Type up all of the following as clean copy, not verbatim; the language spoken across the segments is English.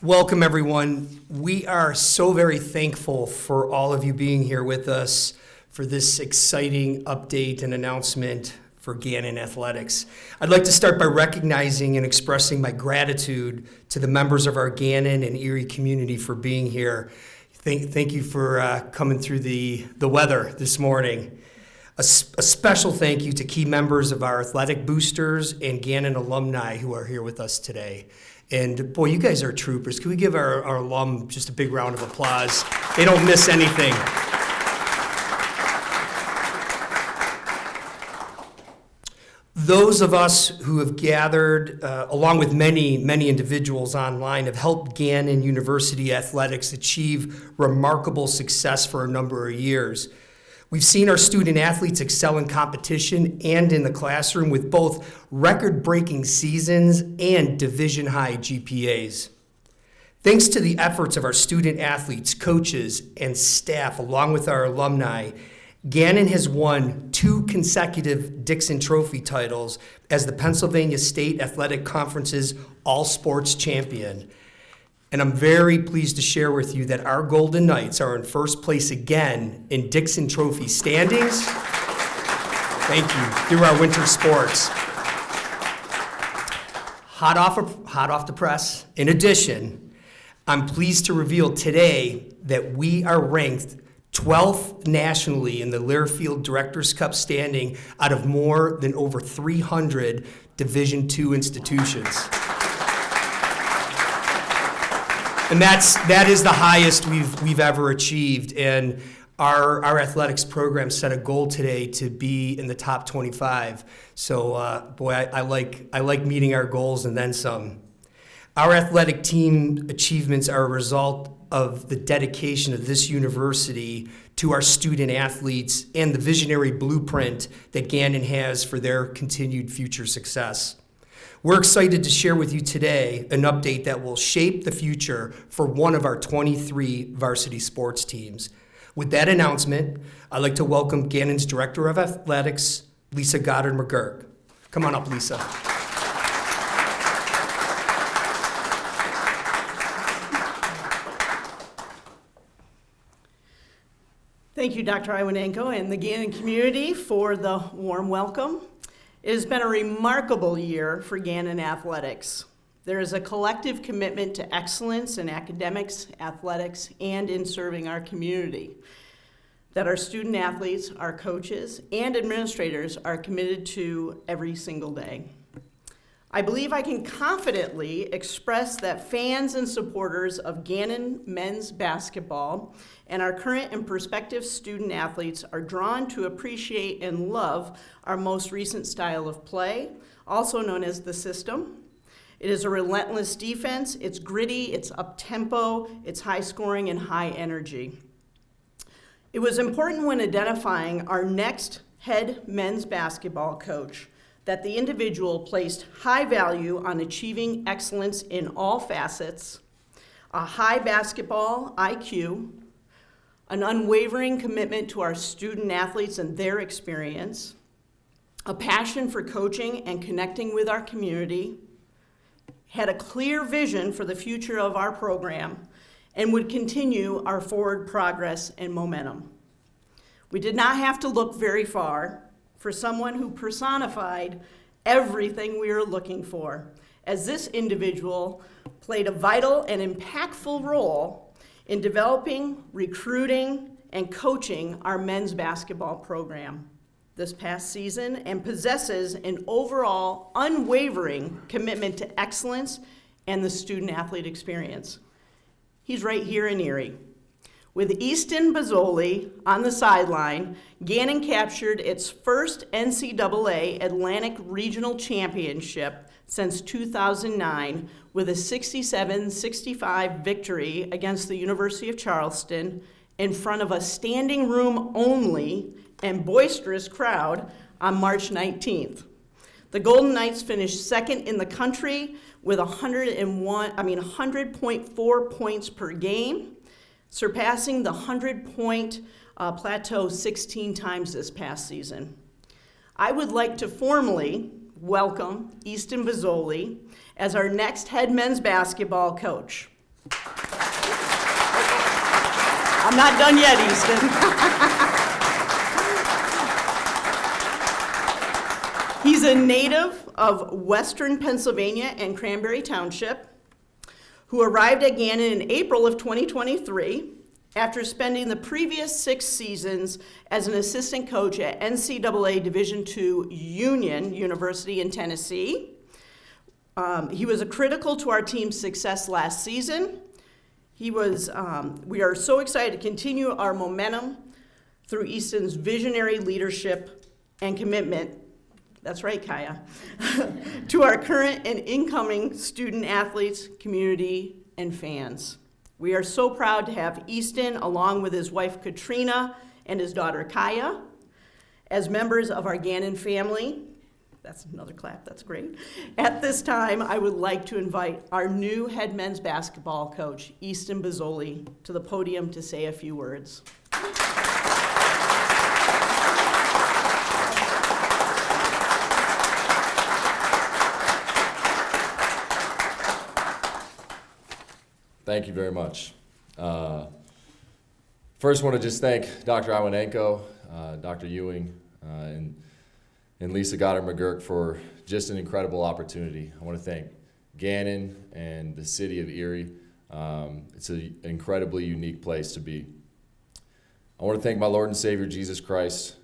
Welcome, everyone. We are so very thankful for all of you being here with us for this exciting update and announcement for Gannon Athletics. I'd like to start by recognizing and expressing my gratitude to the members of our Gannon and Erie community for being here. Thank you for coming through the weather this morning. A special thank you to key members of our athletic boosters and Gannon alumni who are here with us today. And boy, you guys are troopers. Can we give our alum just a big round of applause? They don't miss anything. Those of us who have gathered, along with many individuals online, have helped Gannon University Athletics achieve remarkable success for a number of years. We've seen our student athletes excel in competition and in the classroom with both record-breaking seasons and division-high GPAs. Thanks to the efforts of our student athletes, coaches, and staff, along with our alumni, Gannon has won 2 consecutive Dixon Trophy titles as the Pennsylvania State Athletic Conference's all-sports champion. And I'm very pleased to share with you that our Golden Knights are in first place again in Dixon Trophy standings. Thank you, through our winter sports. Hot off the press. In addition, I'm pleased to reveal today that we are ranked 12th nationally in the Learfield Directors' Cup standing out of more than over 300 Division II institutions. And that is the highest we've ever achieved. And our athletics program set a goal today to be in the top 25. So, I like meeting our goals and then some. Our athletic team achievements are a result of the dedication of this university to our student athletes and the visionary blueprint that Gannon has for their continued future success. We're excited to share with you today an update that will shape the future for one of our 23 varsity sports teams. With that announcement, I'd like to welcome Gannon's Director of Athletics, Lisa Goddard-McGurk. Come on up, Lisa. Thank you, Dr. Iwanenko and the Gannon community for the warm welcome. It has been a remarkable year for Gannon Athletics. There is a collective commitment to excellence in academics, athletics, and in serving our community that our student athletes, our coaches, and administrators are committed to every single day. I believe I can confidently express that fans and supporters of Gannon men's basketball and our current and prospective student athletes are drawn to appreciate and love our most recent style of play, also known as the system. It is a relentless defense, it's gritty, it's up-tempo, it's high scoring and high energy. It was important when identifying our next head men's basketball coach that the individual placed high value on achieving excellence in all facets, a high basketball IQ, an unwavering commitment to our student athletes and their experience, a passion for coaching and connecting with our community, had a clear vision for the future of our program, and would continue our forward progress and momentum. We did not have to look very far for someone who personified everything we were looking for, as this individual played a vital and impactful role in developing, recruiting, and coaching our men's basketball program this past season and possesses an overall unwavering commitment to excellence and the student-athlete experience. He's right here in Erie. With Easton Bazzoli on the sideline, Gannon captured its first NCAA Atlantic Regional Championship since 2009 with a 67-65 victory against the University of Charleston in front of a standing room only and boisterous crowd on March 19th. The Golden Knights finished second in the country with 100.4 points per game, surpassing the 100-point plateau 16 times this past season. I would like to formally welcome Easton Bazzoli as our next head men's basketball coach. I'm not done yet, Easton. He's a native of Western Pennsylvania and Cranberry Township, who arrived at Gannon in April of 2023 after spending the previous 6 seasons as an assistant coach at NCAA Division II Union University in Tennessee. He was critical to our team's success last season. We are so excited to continue our momentum through Easton's visionary leadership and commitment, that's right, Kaya, to our current and incoming student athletes, community, and fans. We are so proud to have Easton, along with his wife Katrina and his daughter Kaya, as members of our Gannon family. That's another clap, that's great. At this time, I would like to invite our new head men's basketball coach, Easton Bazzoli, to the podium to say a few words. Thank you very much. First, want to just thank Dr. Iwanenko, Dr. Ewing, and Lisa Goddard-McGurk for just an incredible opportunity. I want to thank Gannon and the city of Erie. It's an incredibly unique place to be. I want to thank my Lord and Savior, Jesus Christ.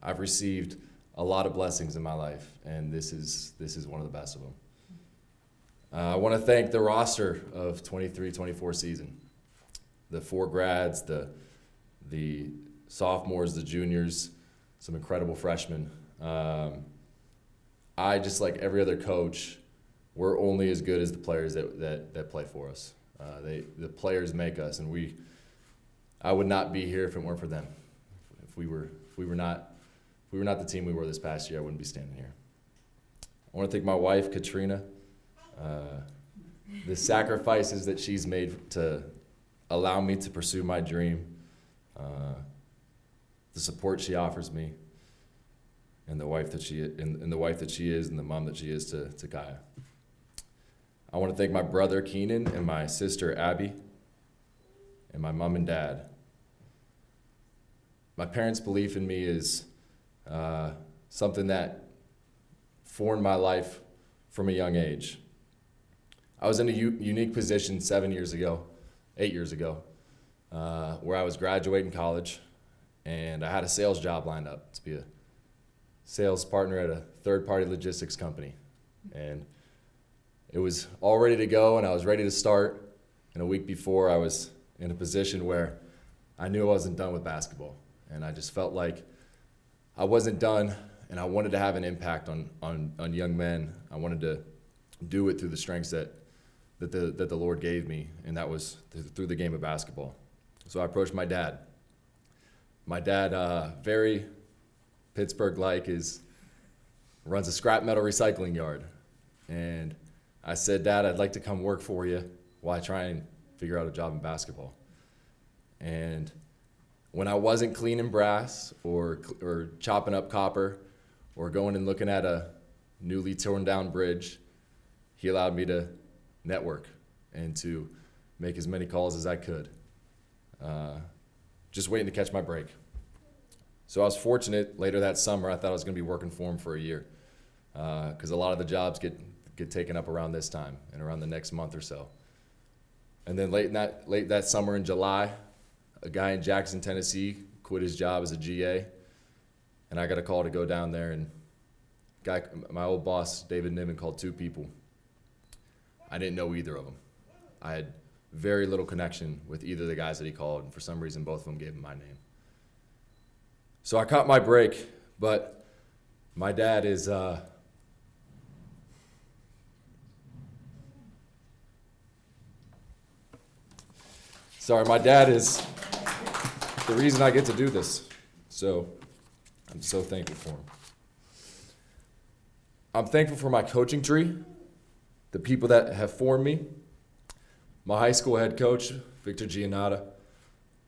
I've received a lot of blessings in my life, and this is one of the best of them. I want to thank the roster of 23-24 season, the 4 grads, the sophomores, the juniors, some incredible freshmen. I, just like every other coach, we're only as good as the players that play for us. The players make us, and I would not be here if it weren't for them. If we were not the team we were this past year, I wouldn't be standing here. I want to thank my wife, Katrina. The sacrifices that she's made to allow me to pursue my dream, the support she offers me, and the wife that she is, and the mom that she is to Kaya. I want to thank my brother Keenan and my sister Abby, and my mom and dad. My parents' belief in me is something that formed my life from a young age. I was in a unique position 8 years ago, where I was graduating college, and I had a sales job lined up to be a sales partner at a third-party logistics company. And it was all ready to go, and I was ready to start. And a week before, I was in a position where I knew I wasn't done with basketball. And I just felt like I wasn't done, and I wanted to have an impact on young men. I wanted to do it through the strengths that the Lord gave me, and that was through the game of basketball. So I approached my dad. My dad, very Pittsburgh-like, runs a scrap metal recycling yard. And I said, Dad, I'd like to come work for you while I try and figure out a job in basketball. And when I wasn't cleaning brass or chopping up copper or going and looking at a newly torn down bridge, he allowed me to network and to make as many calls as I could, just waiting to catch my break. So I was fortunate. Later that summer, I thought I was going to be working for him for a year, because a lot of the jobs get taken up around this time and around the next month or so. And then late that summer in July, a guy in Jackson, Tennessee, quit his job as a GA, and I got a call to go down there. And my old boss, David Niven, called 2 people. I didn't know either of them. I had very little connection with either of the guys that he called, and for some reason, both of them gave him my name. So I caught my break, but my dad is my dad is the reason I get to do this. So I'm so thankful for him. I'm thankful for my coaching tree, the people that have formed me. My high school head coach, Victor Giannotta,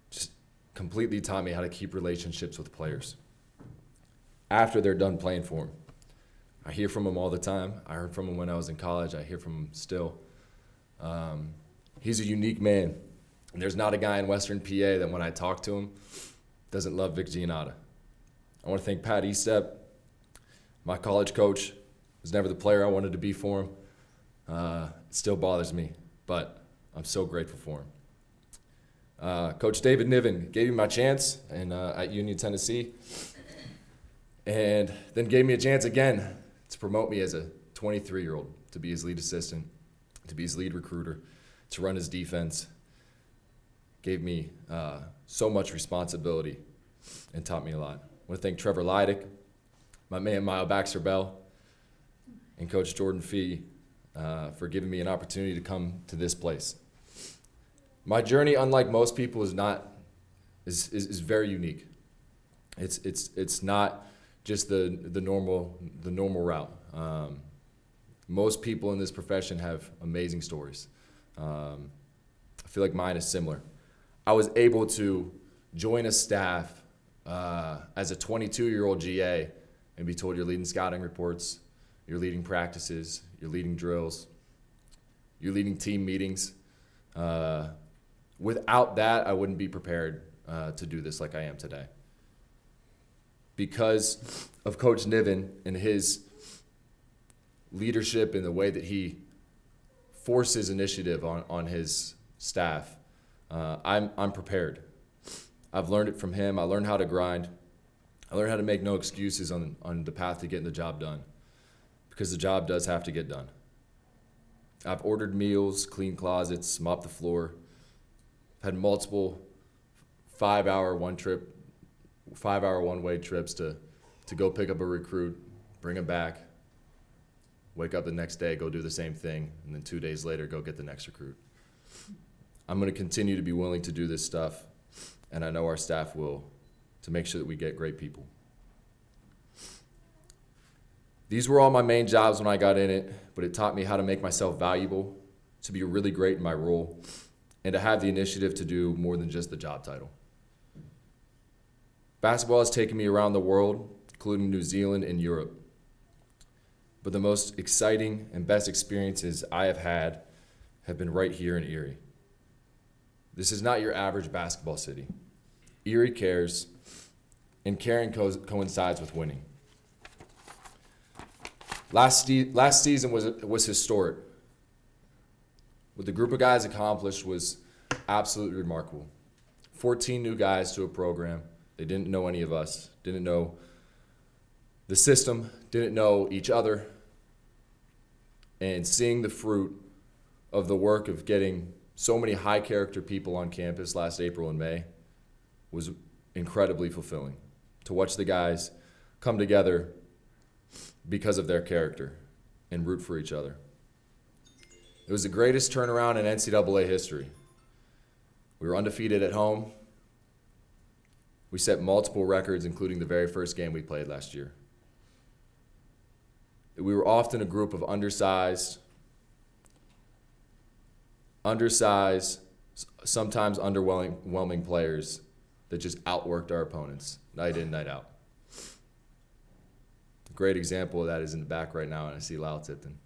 just completely taught me how to keep relationships with players after they're done playing for him. I hear from him all the time. I heard from him when I was in college. I hear from him still. He's a unique man And there's not a guy in Western PA that when I talk to him doesn't love Vic Giannotta. I want to thank Pat Estep, my college coach. Was never the player I wanted to be for him. It still bothers me, but I'm so grateful for him. Coach David Niven gave me my chance at Union, Tennessee, and then gave me a chance again to promote me as a 23-year-old, to be his lead assistant, to be his lead recruiter, to run his defense. Gave me so much responsibility and taught me a lot. I want to thank Trevor Leidick, my man Mile Baxter-Bell, and Coach Jordan Fee for giving me an opportunity to come to this place. My journey, unlike most people, is very unique. It's not just the normal route. Most people in this profession have amazing stories. I feel like mine is similar. I was able to join a staff as a 22-year-old GA and be told you're leading scouting reports, you're leading practices, you're leading drills, you're leading team meetings. Without that, I wouldn't be prepared to do this like I am today. Because of Coach Niven and his leadership and the way that he forces initiative on his staff, I'm prepared. I've learned it from him. I learned how to grind. I learned how to make no excuses on the path to getting the job done, because the job does have to get done. I've ordered meals, cleaned closets, mopped the floor, had multiple 5-hour one-way trips to go pick up a recruit, bring him back, wake up the next day, go do the same thing, and then 2 days later, go get the next recruit. I'm going to continue to be willing to do this stuff, and I know our staff will, to make sure that we get great people. These were all my main jobs when I got in it, but it taught me how to make myself valuable, to be really great in my role, and to have the initiative to do more than just the job title. Basketball has taken me around the world, including New Zealand and Europe. But the most exciting and best experiences I have had have been right here in Erie. This is not your average basketball city. Erie cares, and caring coincides with winning. Last season was historic. What the group of guys accomplished was absolutely remarkable. 14 new guys to a program. They didn't know any of us, didn't know the system, didn't know each other. And seeing the fruit of the work of getting so many high-character people on campus last April and May was incredibly fulfilling. To watch the guys come together because of their character and root for each other. It was the greatest turnaround in NCAA history. We were undefeated at home. We set multiple records, including the very first game we played last year. We were often a group of undersized, sometimes underwhelming players that just outworked our opponents night in, night out. A great example of that is in the back right now, and I see Lyle Tipton.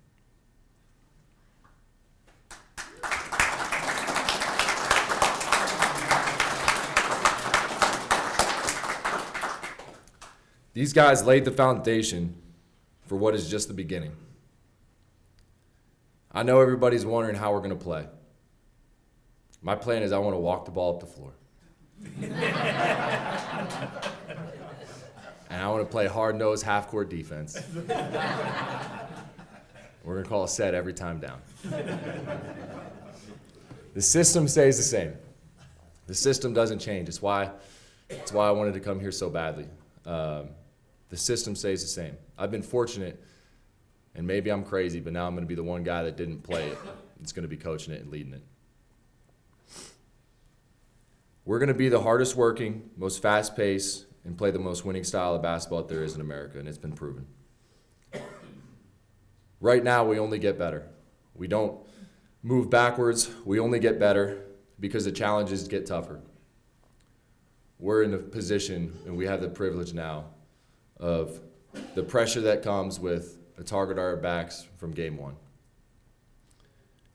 These guys laid the foundation for what is just the beginning. I know everybody's wondering how we're going to play. My plan is I want to walk the ball up the floor. And I want to play hard-nosed half-court defense. We're going to call a set every time down. The system stays the same. The system doesn't change. It's why I wanted to come here so badly. The system stays the same. I've been fortunate, and maybe I'm crazy, but now I'm going to be the one guy that didn't play it. It's going to be coaching it and leading it. We're going to be the hardest working, most fast-paced, and play the most winning style of basketball there is in America, and it's been proven. Right now, we only get better. We don't move backwards. We only get better because the challenges get tougher. We're in a position, and we have the privilege now, of the pressure that comes with a target on our backs from game one.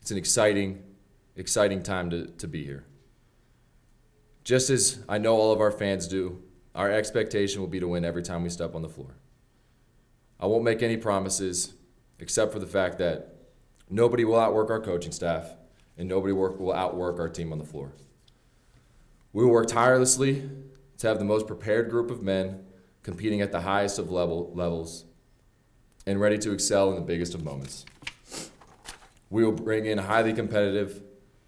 It's an exciting time to be here. Just as I know all of our fans do, our expectation will be to win every time we step on the floor. I won't make any promises except for the fact that nobody will outwork our coaching staff and nobody will outwork our team on the floor. We will work tirelessly to have the most prepared group of men competing at the highest of levels and ready to excel in the biggest of moments. We will bring in highly competitive,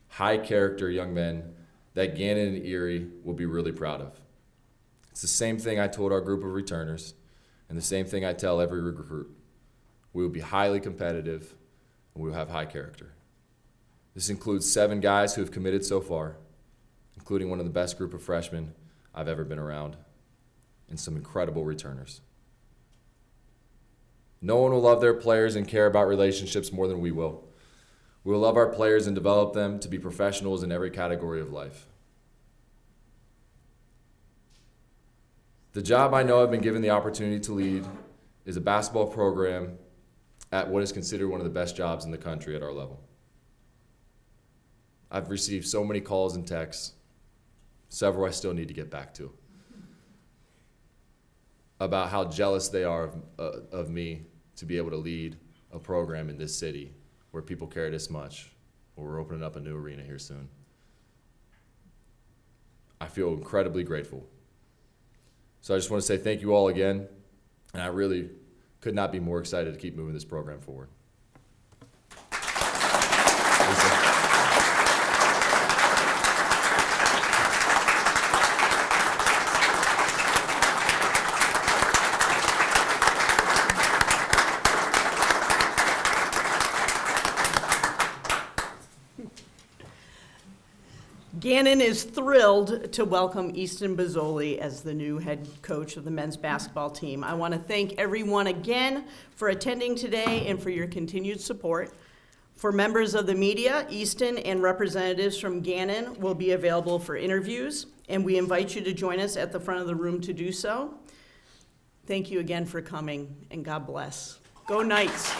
high-character young men that Gannon and Erie will be really proud of. It's the same thing I told our group of returners and the same thing I tell every recruit. We will be highly competitive and we will have high character. This includes 7 guys who have committed so far, including one of the best group of freshmen I've ever been around, and some incredible returners. No one will love their players and care about relationships more than we will. We will love our players and develop them to be professionals in every category of life. The job I know I've been given the opportunity to lead is a basketball program at what is considered one of the best jobs in the country at our level. I've received so many calls and texts, several I still need to get back to, about how jealous they are of me to be able to lead a program in this city where people care this much, where we're opening up a new arena here soon. I feel incredibly grateful. So I just want to say thank you all again, and I really could not be more excited to keep moving this program forward. Gannon is thrilled to welcome Easton Bazzoli as the new head coach of the men's basketball team. I want to thank everyone again for attending today and for your continued support. For members of the media, Easton and representatives from Gannon will be available for interviews, and we invite you to join us at the front of the room to do so. Thank you again for coming, and God bless. Go Knights.